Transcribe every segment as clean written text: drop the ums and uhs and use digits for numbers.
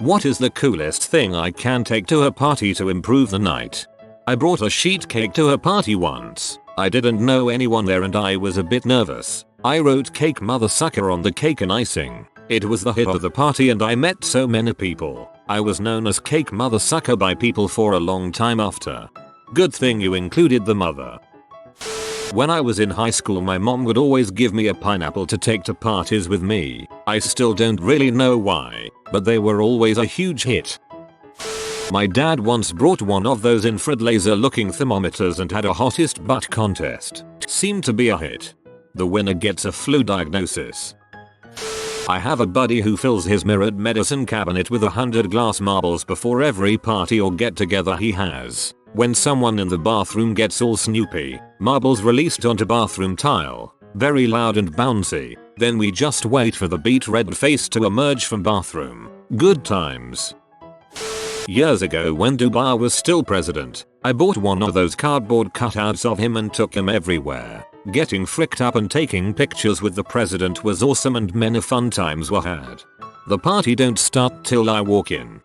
What is the coolest thing I can take to a party to improve the night? I brought a sheet cake to a party once. I didn't know anyone there and I was a bit nervous. I wrote "Cake Mother Sucker" on the cake and icing. It was the hit of the party and I met so many people. I was known as Cake Mother Sucker by people for a long time after. Good thing you included the mother. When I was in high school, my mom would always give me a pineapple to take to parties with me. I still don't really know why, but they were always a huge hit. My dad once brought one of those infrared laser looking thermometers and had a hottest butt contest. Seemed to be a hit. The winner gets a flu diagnosis. I have a buddy who fills his mirrored medicine cabinet with 100 glass marbles before every party or get together he has. When someone in the bathroom gets all snoopy, marbles released onto bathroom tile. Very loud and bouncy. Then we just wait for the beet red face to emerge from bathroom. Good times. Years ago when Dubai was still president, I bought one of those cardboard cutouts of him and took him everywhere. Getting fricked up and taking pictures with the president was awesome and many fun times were had. The party don't start till I walk in.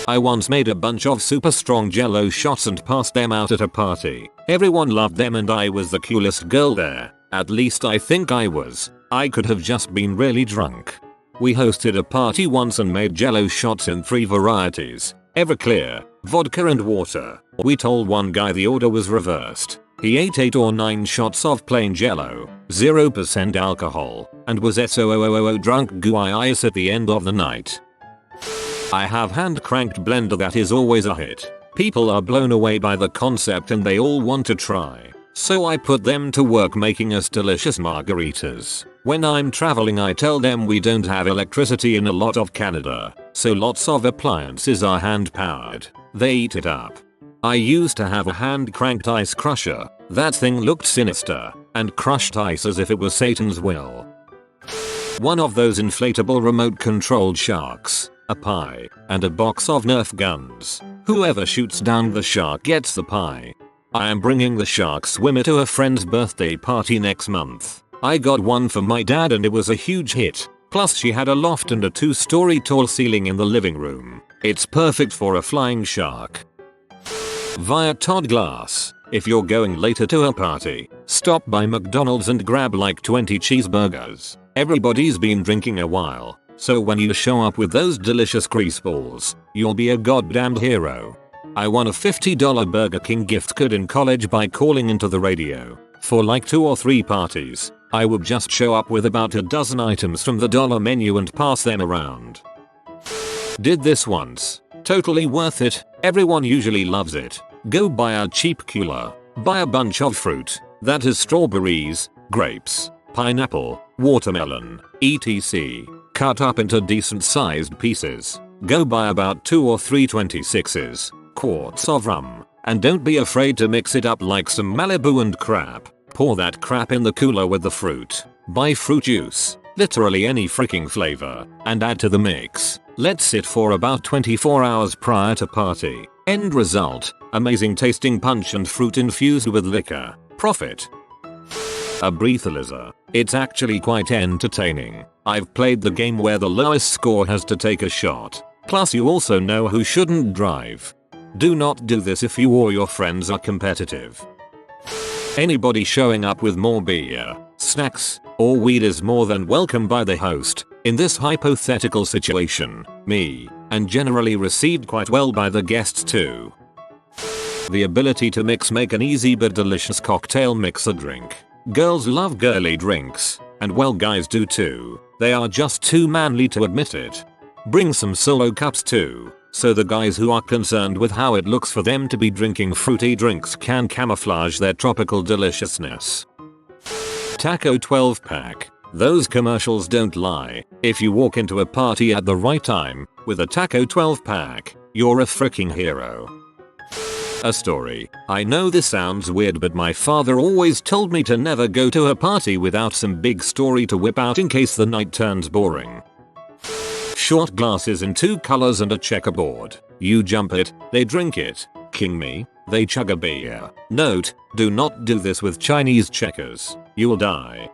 I once made a bunch of super strong jello shots and passed them out at a party. Everyone loved them and I was the coolest girl there. At least I think I was. I could have just been really drunk. We hosted a party once and made jello shots in 3 varieties. Everclear, vodka and water. We told one guy the order was reversed. He ate 8 or 9 shots of plain jello, 0% alcohol, and was SOOOO drunk gooey ice at the end of the night. I have hand cranked blender that is always a hit. People are blown away by the concept and they all want to try. So I put them to work making us delicious margaritas. When I'm traveling I tell them we don't have electricity in a lot of Canada, so lots of appliances are hand powered. They eat it up. I used to have a hand cranked ice crusher. That thing looked sinister and crushed ice as if it was Satan's will. One of those inflatable remote controlled sharks, a pie, and a box of Nerf guns. Whoever shoots down the shark gets the pie. I am bringing the shark swimmer to a friend's birthday party next month. I got one for my dad and it was a huge hit. Plus she had a loft and a 2-story tall ceiling in the living room. It's perfect for a flying shark. Via Todd Glass. If you're going later to a party, stop by McDonald's and grab like 20 cheeseburgers. Everybody's been drinking a while, so when you show up with those delicious grease balls, you'll be a goddamned hero. I won a $50 Burger King gift card in college by calling into the radio. For like 2 or 3 parties, I would just show up with about a dozen items from the dollar menu and pass them around. Did this once. Totally worth it. Everyone usually loves it. Go buy a cheap cooler. Buy a bunch of fruit. That is strawberries, grapes, pineapple, watermelon, etc. Cut up into decent sized pieces. Go buy about 2 or 3 26s. Quarts of rum. And don't be afraid to mix it up like some Malibu and crap. Pour that crap in the cooler with the fruit. Buy fruit juice. Literally any freaking flavor. And add to the mix. Let sit for about 24 hours prior to party. End result. Amazing tasting punch and fruit infused with liquor. Profit. A breathalyzer. It's actually quite entertaining. I've played the game where the lowest score has to take a shot. Plus you also know who shouldn't drive. Do not do this if you or your friends are competitive. Anybody showing up with more beer, snacks, or weed is more than welcome by the host. In this hypothetical situation, me, and generally received quite well by the guests too. The ability to make an easy but delicious cocktail mixer drink. Girls love girly drinks, and well guys do too. They are just too manly to admit it. Bring some solo cups too, so the guys who are concerned with how it looks for them to be drinking fruity drinks can camouflage their tropical deliciousness. Taco 12 pack. Those commercials don't lie. If you walk into a party at the right time, with a Taco 12 pack, you're a freaking hero. A story. I know this sounds weird but my father always told me to never go to a party without some big story to whip out in case the night turns boring. Short glasses in 2 colors and a checkerboard. You jump it, they drink it. King me, they chug a beer. Note, do not do this with Chinese checkers. You'll die.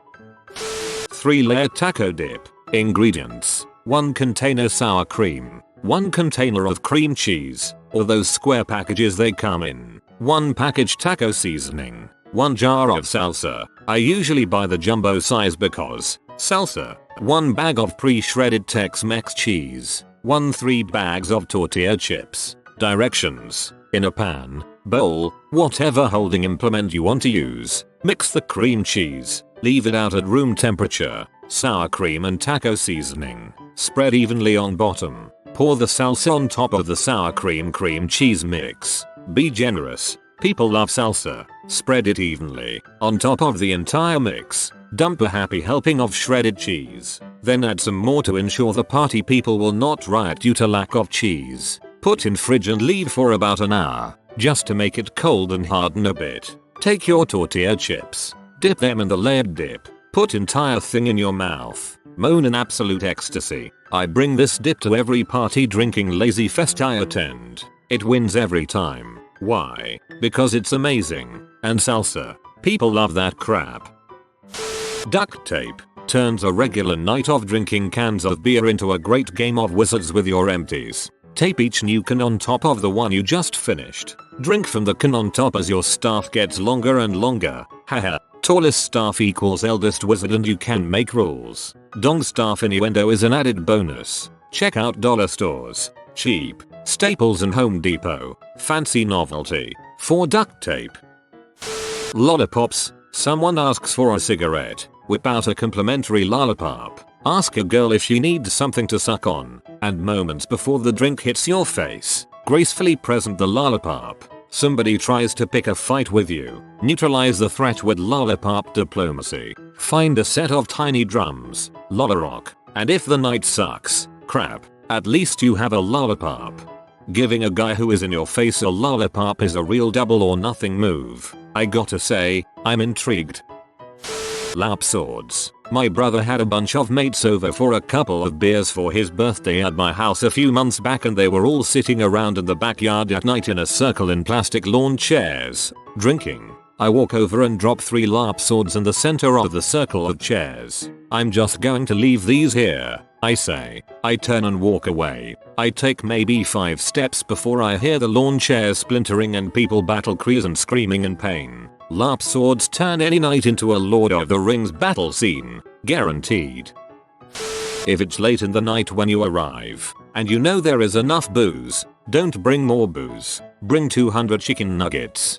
3-layer taco dip. Ingredients. 1 container sour cream. 1 container of cream cheese, or those square packages they come in, 1 package taco seasoning, 1 jar of salsa. I usually buy the jumbo size because salsa, 1 bag of pre-shredded Tex-Mex cheese, 3 bags of tortilla chips. Directions: in a pan, bowl, whatever holding implement you want to use, mix the cream cheese, leave it out at room temperature, sour cream and taco seasoning, spread evenly on bottom, pour the salsa on top of the sour cream cheese mix. Be generous. People love salsa. Spread it evenly on top of the entire mix. Dump a happy helping of shredded cheese. Then add some more to ensure the party people will not riot due to lack of cheese. Put in fridge and leave for about an hour, just to make it cold and harden a bit. Take your tortilla chips, dip them in the layered dip, put entire thing in your mouth, moan in absolute ecstasy. I bring this dip to every party drinking lazy fest I attend. It wins every time. Why? Because it's amazing. And salsa. People love that crap. Duct tape turns a regular night of drinking cans of beer into a great game of wizards with your empties. Tape each new can on top of the one you just finished. Drink from the can on top as your staff gets longer and longer. Haha. Tallest staff equals eldest wizard and you can make rules. Dong staff innuendo is an added bonus. Check out dollar stores. Cheap. Staples and Home Depot. Fancy novelty. For duct tape. Lollipops. Someone asks for a cigarette. Whip out a complimentary lollipop. Ask a girl if she needs something to suck on. And moments before the drink hits your face, gracefully present the lollipop. Somebody tries to pick a fight with you. Neutralize the threat with lollipop diplomacy. Find a set of tiny drums. Lollarock. And if the night sucks, crap, at least you have a lollipop. Giving a guy who is in your face a lollipop is a real double or nothing move. I gotta say, I'm intrigued. Lap swords. My brother had a bunch of mates over for a couple of beers for his birthday at my house a few months back and they were all sitting around in the backyard at night in a circle in plastic lawn chairs, drinking. I walk over and drop 3 lap swords in the center of the circle of chairs. I'm just going to leave these here, I say. I turn and walk away. I take maybe 5 steps before I hear the lawn chairs splintering and people battle cries and screaming in pain. Lap swords turn any night into a Lord of the Rings battle scene. Guaranteed. If it's late in the night when you arrive, and you know there is enough booze, don't bring more booze. Bring 200 chicken nuggets.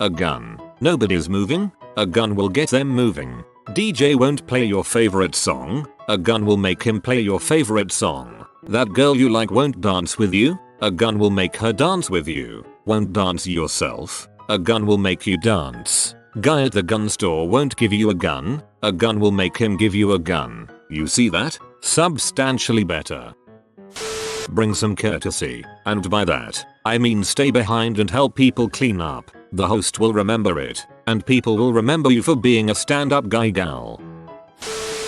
A gun. Nobody's moving? A gun will get them moving. DJ won't play your favorite song? A gun will make him play your favorite song. That girl you like won't dance with you? A gun will make her dance with you. Won't dance yourself? A gun will make you dance. Guy at the gun store won't give you a gun? A gun will make him give you a gun. You see that? Substantially better. Bring some courtesy, and by that, I mean stay behind and help people clean up. The host will remember it, and people will remember you for being a stand-up guy gal.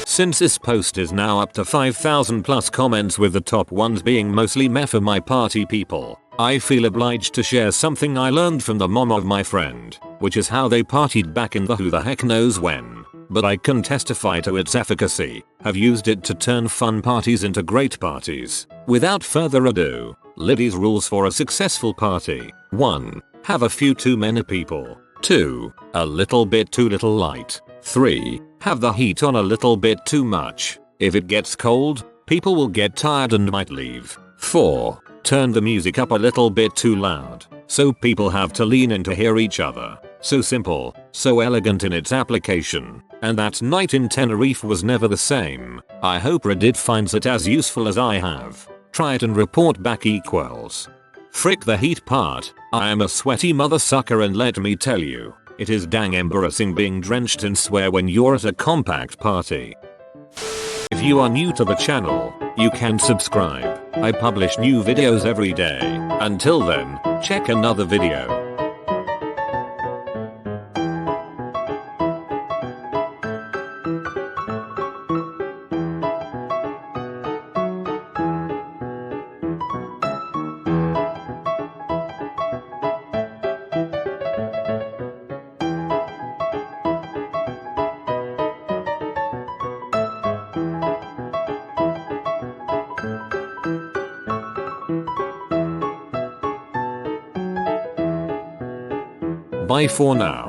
Since this post is now up to 5,000 plus comments with the top ones being mostly meh for my party people, I feel obliged to share something I learned from the mom of my friend, which is how they partied back in the who the heck knows when. But I can testify to its efficacy, have used it to turn fun parties into great parties. Without further ado, Liddy's rules for a successful party. 1. Have a few too many people. 2. A little bit too little light. 3. Have the heat on a little bit too much. If it gets cold, people will get tired and might leave. 4. Turn the music up a little bit too loud, so people have to lean in to hear each other. So simple, so elegant in its application. And that night in Tenerife was never the same. I hope Reddit finds it as useful as I have. Try it and report back equals. Frick the heat part. I am a sweaty mother sucker and let me tell you, it is dang embarrassing being drenched in sweat when you're at a compact party. If you are new to the channel, you can subscribe. I publish new videos every day. Until then, check another video. Bye for now.